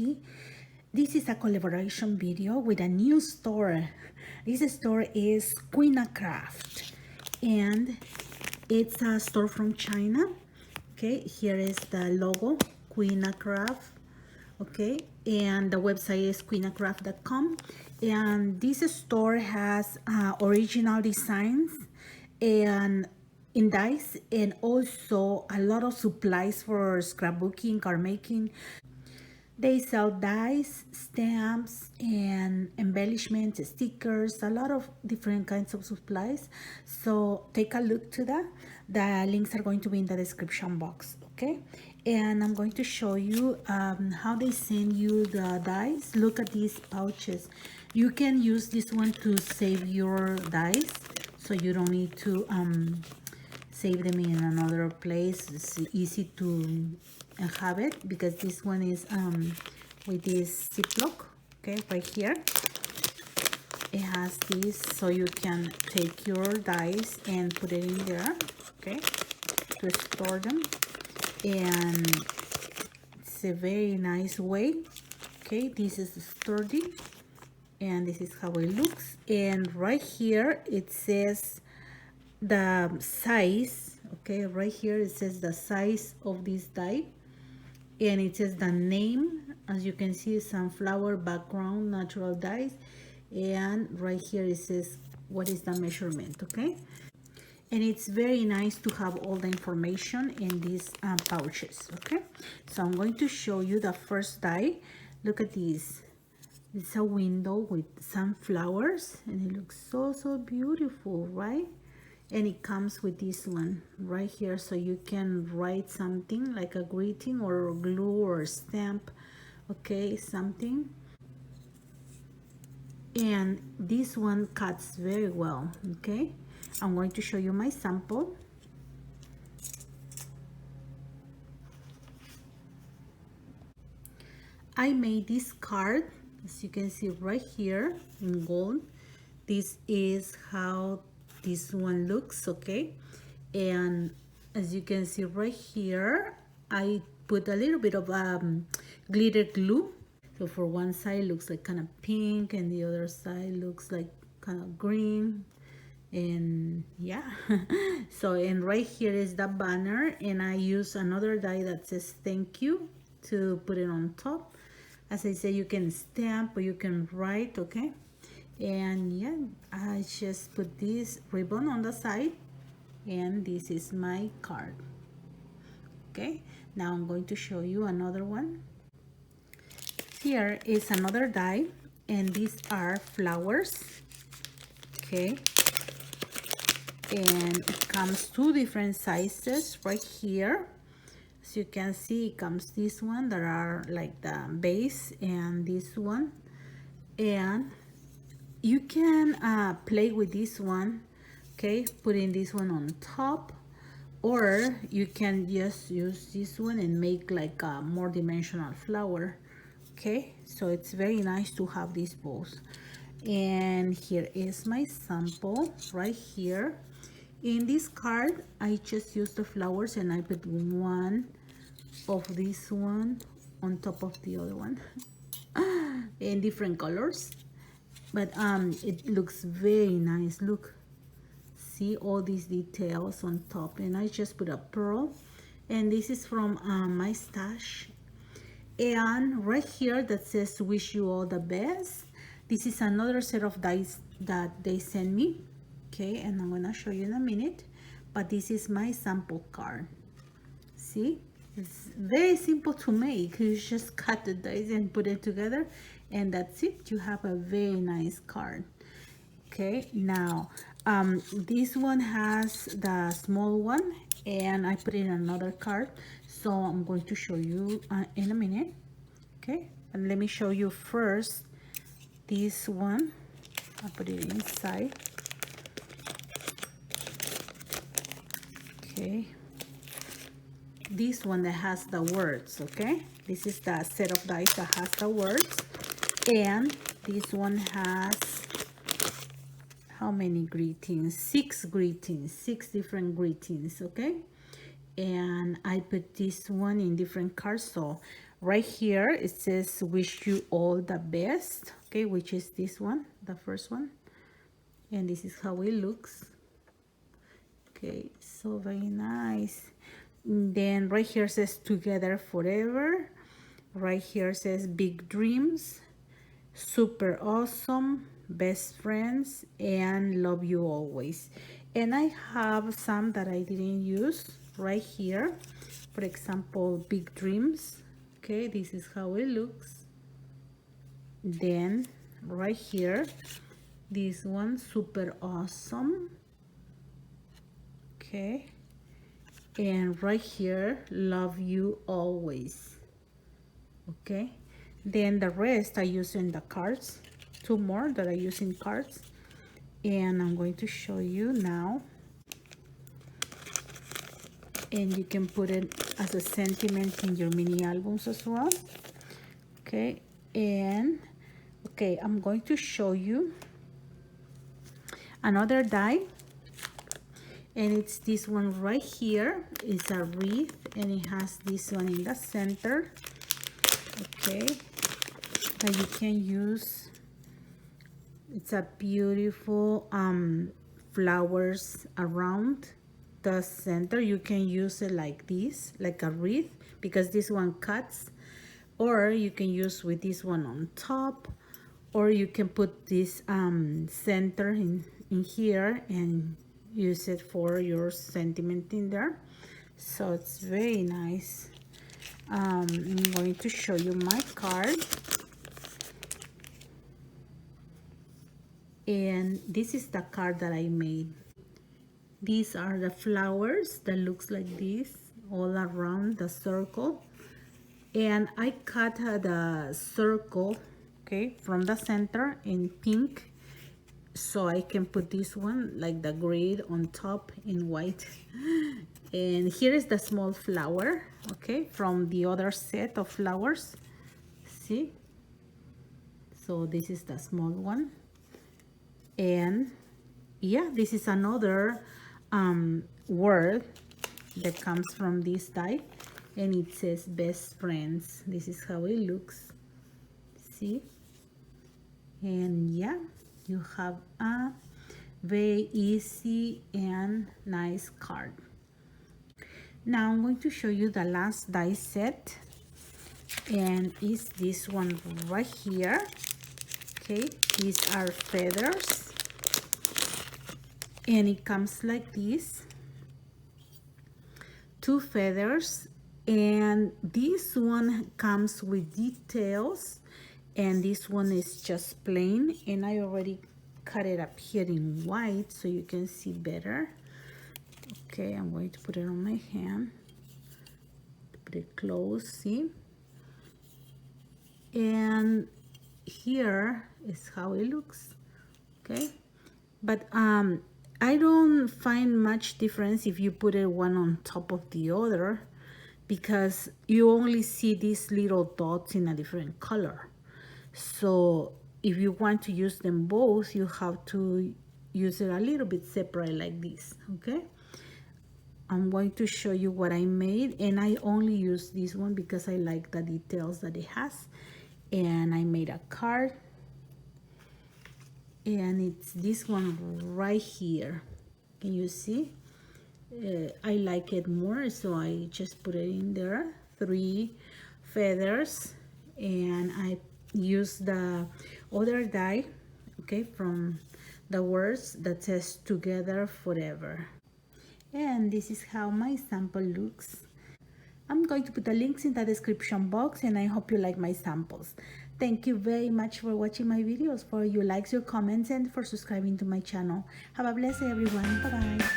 see, this is a collaboration video with a new store. This store is Queenacraft, and it's a store from China. Okay, here is the logo, Queenacraft. Okay, and the website is queenacraft.com, and this store has original designs and in dies, and also a lot of supplies for scrapbooking, card making. They sell dies, stamps, and embellishments, stickers, a lot of different kinds of supplies. So take a look to that. The links are going to be in the description box, okay? And I'm going to show you how they send you the dies. Look at these pouches. You can use this one to save your dies, so you don't need to save them in another place. It's easy to have it because this one is with this ziplock. Okay, right here it has this, so you can take your dies and put it in there, okay, to store them. And it's a very nice way. Okay, this is sturdy, and this is how it looks. And right here it says the size. Okay, right here it says the size of this die, and it says the name. As you can see, sunflower background natural dyes, and right here it says what is the measurement. Okay, and it's very nice to have all the information in these pouches. Okay, so I'm going to show you the first die. Look at this. It's a window with sunflowers, and it looks so beautiful, right? And it comes with this one right here, so you can write something like a greeting or glue or stamp, okay, something. And this one cuts very well. Okay, I'm going to show you my sample. I made this card, as you can see right here in gold. This is how this one looks. Okay, and as you can see right here, I put a little bit of glitter glue. So for one side looks like kind of pink, and the other side looks like kind of green. And yeah, so, and right here is the banner, and I use another die that says thank you to put it on top. As I say, you can stamp or you can write. Okay, and yeah, I just put this ribbon on the side, and this is my card. Okay, now I'm going to show you another one. Here is another die, and these are flowers. Okay, and it comes two different sizes right here. As you can see, it comes this one that are like the base, and this one, and you can play with this one. Okay, putting this one on top, or you can just use this one and make like a more dimensional flower. Okay, so it's very nice to have these both. And here is my sample right here. In this card, I just used the flowers, and I put one of this one on top of the other one in different colors, but it looks very nice. Look, see all these details on top, and I just put a pearl, and this is from my stash. And right here that says wish you all the best. This is another set of dice that they sent me. Okay, and I'm gonna show you in a minute, but this is my sample card. See, it's very simple to make. You just cut the dice and put it together, and that's it. You have a very nice card. Okay, now this one has the small one, and I put in another card, so I'm going to show you in a minute. Okay, and let me show you first this one. I'll put it inside. Okay, this one that has the words. Okay, this is the set of dice that has the words, and this one has how many greetings? 6 greetings, 6 different greetings. Okay, and I put this one in different cards. So Right here it says wish you all the best, okay, which is this one, the first one, and this is how it looks. Okay, so very nice. And then right here says together forever. Right here says big dreams, super awesome, best friends, and love you always. And I have some that I didn't use right here. For example, big dreams. Okay, this is how it looks. Then right here, this one, super awesome. Okay, and right here, love you always. Okay, then the rest I use in the cards, two more that I use in cards, and I'm going to show you now. And you can put it as a sentiment in your mini albums as well. Okay, and okay, I'm going to show you another die, and it's this one right here. It's a wreath, and it has this one in the center. Okay, that you can use. It's a beautiful flowers around the center. You can use it like this, like a wreath, because this one cuts, or you can use with this one on top, or you can put this center in here and use it for your sentiment in there. So it's very nice. I'm going to show you my card, and this is the card that I made. These are the flowers that looks like this all around the circle, and I cut the circle, okay, from the center in pink, so I can put this one like the grid on top in white. And here is the small flower, okay, from the other set of flowers. See, so this is the small one, and yeah, this is another word that comes from this die, and it says best friends. This is how it looks. See, and yeah, you have a very easy and nice card. Now I'm going to show you the last die set, and it's this one right here. Okay, these are feathers, and it comes like this, two feathers, and this one comes with details, and this one is just plain, and I already cut it up here in white so you can see better. Okay, I'm going to put it on my hand, put it close, see, and here is how it looks. Okay, but I don't find much difference if you put it one on top of the other, because you only see these little dots in a different color. So if you want to use them both, you have to use it a little bit separate like this. Okay, I'm going to show you what I made, and I only use this one because I like the details that it has. And I made a card, and it's this one right here. Can you see? I like it more, so I just put it in there, 3 feathers, and I use the other die, okay, from the words that says together forever. And this is how my sample looks. I'm going to put the links in the description box, and I hope you like my samples. Thank you very much for watching my videos, for your likes, your comments, and for subscribing to my channel. Have a blessed day, everyone. Bye-bye.